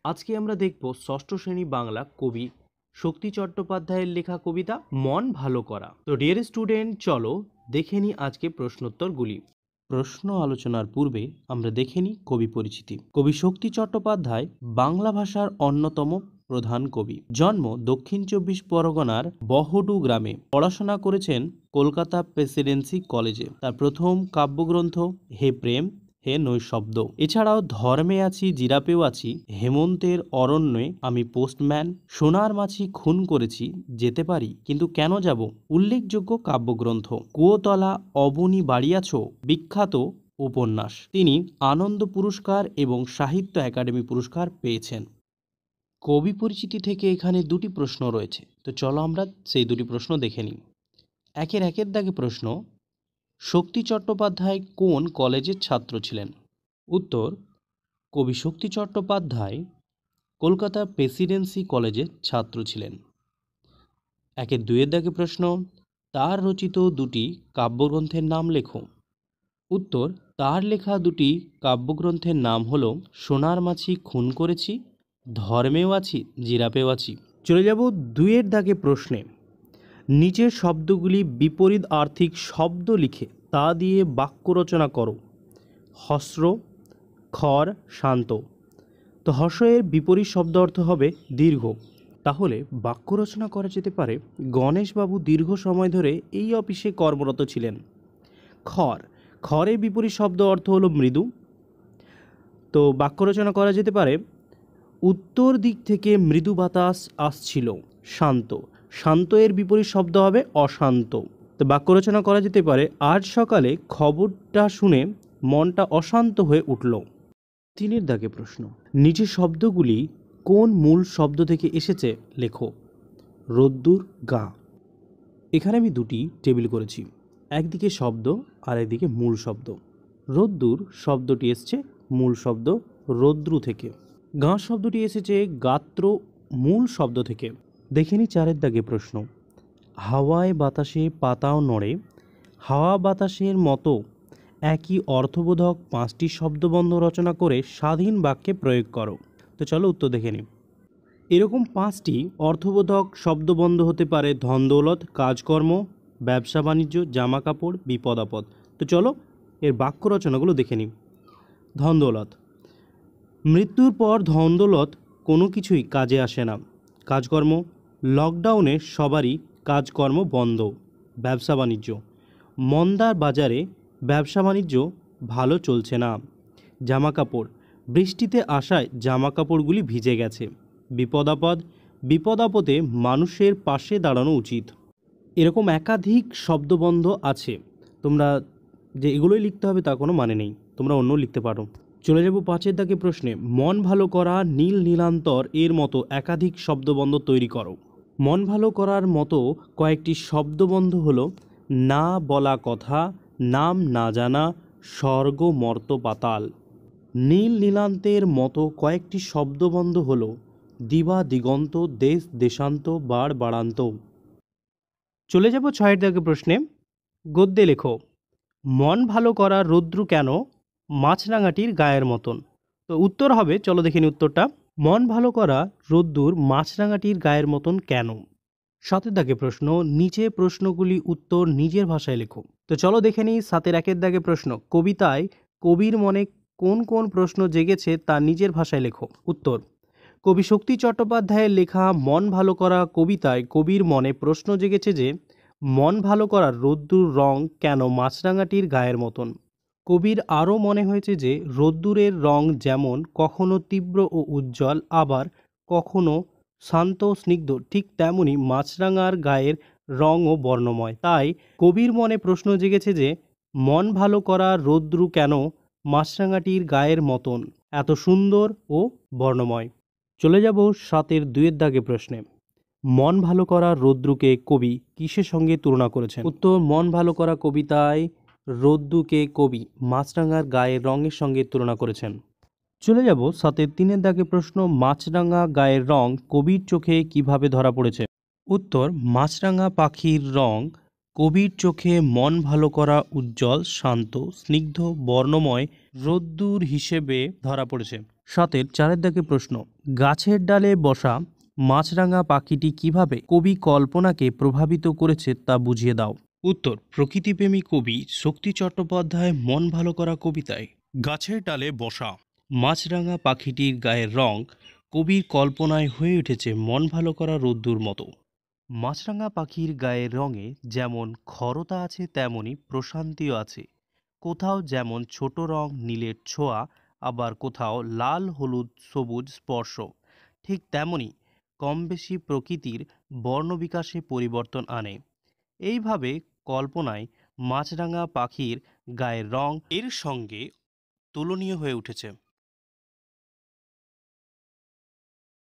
আজকে আমরা দেখব ষষ্ঠ শ্রেণী বাংলা কবি শক্তি চট্টোপাধ্যায়ের লেখা কবিতা মন ভালো করা। তো ডিয়ার স্টুডেন্ট, চলো দেখে নিই আজকে প্রশ্নোত্তরগুলি। প্রশ্ন আলোচনার পূর্বে আমরা দেখে নিই কবি পরিচিতি। কবি শক্তি চট্টোপাধ্যায় বাংলা ভাষার অন্যতম প্রধান কবি। জন্ম দক্ষিণ ২৪ পরগনার বহডু গ্রামে। পড়াশোনা করেছেন কলকাতা প্রেসিডেন্সি কলেজে। তার প্রথম কাব্যগ্রন্থ হে প্রেম হে নৈশব্দ। এছাড়াও ধর্মে আছি জিরাপেও আছি, হেমন্তের অরণ্যে আমি পোস্টম্যান, সোনার মাছি খুন করেছি, যেতে পারি কিন্তু কেন যাব উল্লেখযোগ্য কাব্যগ্রন্থ। কুয়োতলা অবনী বাড়িয়াছ বিখ্যাত উপন্যাস। তিনি আনন্দ পুরস্কার এবং সাহিত্য একাডেমি পুরস্কার পেয়েছেন। কবি পরিচিতি থেকে এখানে দুটি প্রশ্ন রয়েছে, তো চলো আমরা সেই দুটি প্রশ্ন দেখে নিই। একের দাগে প্রশ্ন, শক্তি চট্টোপাধ্যায় কোন কলেজের ছাত্র ছিলেন? উত্তর, কবি শক্তি চট্টোপাধ্যায় কলকাতা প্রেসিডেন্সি কলেজের ছাত্র ছিলেন। দুয়ের দাগে প্রশ্ন, তার রচিত দুটি কাব্যগ্রন্থের নাম লেখো। উত্তর, তার লেখা দুটি কাব্যগ্রন্থের নাম হলো সোনার মাছি খুন করেছি, ধর্মেও আছি জিরাপেও আছি। চলে যাব দুয়ের দাগে প্রশ্নে, নিচের শব্দগুলি বিপরীত আর্থিক শব্দ লিখে তা দিয়ে বাক্য রচনা করো। হস্র, খর, শান্ত। তো হর্ষের বিপরীত শব্দ অর্থ হবে দীর্ঘ। তাহলে বাক্য রচনা করা যেতে পারে, গণেশবাবু দীর্ঘ সময় ধরে এই অফিসে কর্মরত ছিলেন। খর, খরের বিপরীত শব্দ অর্থ হলো মৃদু। তো বাক্য রচনা করা যেতে পারে, উত্তর দিক থেকে মৃদু বাতাস আসছিল। শান্ত, শান্ত এর বিপরীত শব্দ হবে অশান্ত। তো বাক্য রচনা করা যেতে পারে, আজ সকালে খবরটা শুনে মনটা অশান্ত হয়ে উঠল। তিনের দাগে প্রশ্ন, নিচের শব্দগুলি কোন মূল শব্দ থেকে এসেছে লেখো। রোদ্দুর, গা। এখানে আমি দুটি টেবিল করেছি, একদিকে শব্দ আর একদিকে মূল শব্দ। রোদ্দুর শব্দটি এসছে মূল শব্দ রৌদ্রু থেকে। গা শব্দটি এসেছে গাত্র মূল শব্দ থেকে। দেখে নি চারের দাগে প্রশ্ন, হাওয়ায় বাতাসে পাতাও নড়ে, হাওয়া বাতাসের মতো একই অর্থবোধক 5টি শব্দবন্ধ রচনা করে স্বাধীন বাক্যে প্রয়োগ করো। তো চলো উত্তর দেখে নিই। এরকম 5টি অর্থবোধক শব্দবন্ধ হতে পারে ধন দৌলত, কাজকর্ম, ব্যবসা বাণিজ্য, জামা কাপড়, বিপদ আপদ। তো চলো এর বাক্য রচনাগুলো দেখে নিই। ধন দৌলত, মৃত্যুর পর ধন দৌলত কোনো কিছুই কাজে আসে না। কাজকর্ম, লকডাউনে সবারই কাজকর্ম বন্ধ। ব্যবসা বাণিজ্য, মন্দার বাজারে ব্যবসা বাণিজ্য ভালো চলছে না। জামা কাপড়, বৃষ্টিতে আসায় জামা কাপড়গুলি ভিজে গেছে। বিপদ আপদ, বিপদ আপদে মানুষের পাশে দাঁড়ানো উচিত। এরকম একাধিক শব্দবন্ধ আছে, তোমরা যে এগুলোই লিখতে হবে তা কোনো মানে নেই, তোমরা অন্য লিখতে পারো। চলে যাব 5এর দাগে প্রশ্নে, মন ভালো করা, নীল নীলান্তর এর মতো একাধিক শব্দবন্ধ তৈরি করো। মন ভালো করার মতো কয়েকটি শব্দবন্ধ হলো না বলা কথা, নাম না জানা, স্বর্গ মর্ত পাতাল। নীল নীলান্তের মতো কয়েকটি শব্দবন্ধ হলো দিবা দিগন্ত, দেশ দেশান্ত, বাড় বাড়ান্ত। চলে যাব 6এর দাগে প্রশ্নে, গদ্যে লেখো। মন ভালো করা রৌদ্রু কেন মাছরাঙাটির গায়ের মতন। তো উত্তর হবে, চলো দেখে নিই উত্তরটা। মন ভালো করা রোদ্দুর মাছরাঙাটির গায়ের মতন কেন। 7এর দাগে প্রশ্ন, নিচে প্রশ্নগুলি উত্তর নিজের ভাষায় লেখো। তো চলো দেখে নিই 7এর 1এর দাগে প্রশ্ন, কবিতায় কবির মনে কোন কোন প্রশ্ন জেগেছে তা নিজের ভাষায় লেখো। উত্তর, কবি শক্তি চট্টোপাধ্যায়ের লেখা মন ভালো করা কবিতায় কবির মনে প্রশ্ন জেগেছে যে মন ভালো করার রোদ্দুর রং কেন মাছরাঙাটির গায়ের মতন। কবির আরও মনে হয়েছে যে রোদ্দুরের রং যেমন কখনো তীব্র ও উজ্জ্বল, আবার কখনো শান্ত স্নিগ্ধ, ঠিক তেমনি মাছরাঙার গায়ের রঙও বর্ণময়। তাই কবির মনে প্রশ্ন জেগেছে যে মন ভালো করা রোদ্দুর কেন মাছরাঙাটির গায়ের মতন এত সুন্দর ও বর্ণময়। চলে যাব 7এর 2এর দাগে প্রশ্নে, মন ভালো করা রৌদ্রুকে কবি কিসের সঙ্গে তুলনা করেছেন। উত্তর, মন ভালো করা কবিতায় রৌদ্রুকে কবি মাছরাঙার গায়ের রঙের সঙ্গে তুলনা করেছেন। চলে যাব 7এর 3এর দাগে প্রশ্ন, মাছরাঙা গায়ের রং কবির চোখে কিভাবে ধরা পড়েছে। উত্তর, মাছরাঙা পাখির রং কবির চোখে মন ভালো করা উজ্জ্বল, শান্ত, স্নিগ্ধ, বর্ণময় রোদ্দুর হিসেবে ধরা পড়েছে। 7-এর 4-এর দাগে প্রশ্ন, গাছের ডালে বসা মাছরাঙা পাখিটি কিভাবে কবি কল্পনাকে প্রভাবিত করেছে তা বুঝিয়ে দাও। উত্তর, প্রকৃতিপ্রেমী কবি শক্তি চট্টোপাধ্যায় মন ভালো করা কবিতায় গাছের ডালে বসা মাছরাঙা পাখিটির গায়ের রং কবির কল্পনায় হয়ে উঠেছে মন ভালো করা রোদ্দুর মতো। মাছরাঙা পাখির গায়ের রঙে যেমন খরতা আছে তেমনই প্রশান্তিও আছে। কোথাও যেমন ছোট রং নীলের ছোঁয়া, আবার কোথাও লাল হলুদ সবুজ স্পর্শ। ঠিক তেমনি কম বেশি প্রকৃতির বর্ণবিকাশে পরিবর্তন আনে। এইভাবে কল্পনায় মাছরাঙা পাখির গায়ের রং এর সঙ্গে তুলনীয় হয়ে উঠেছে।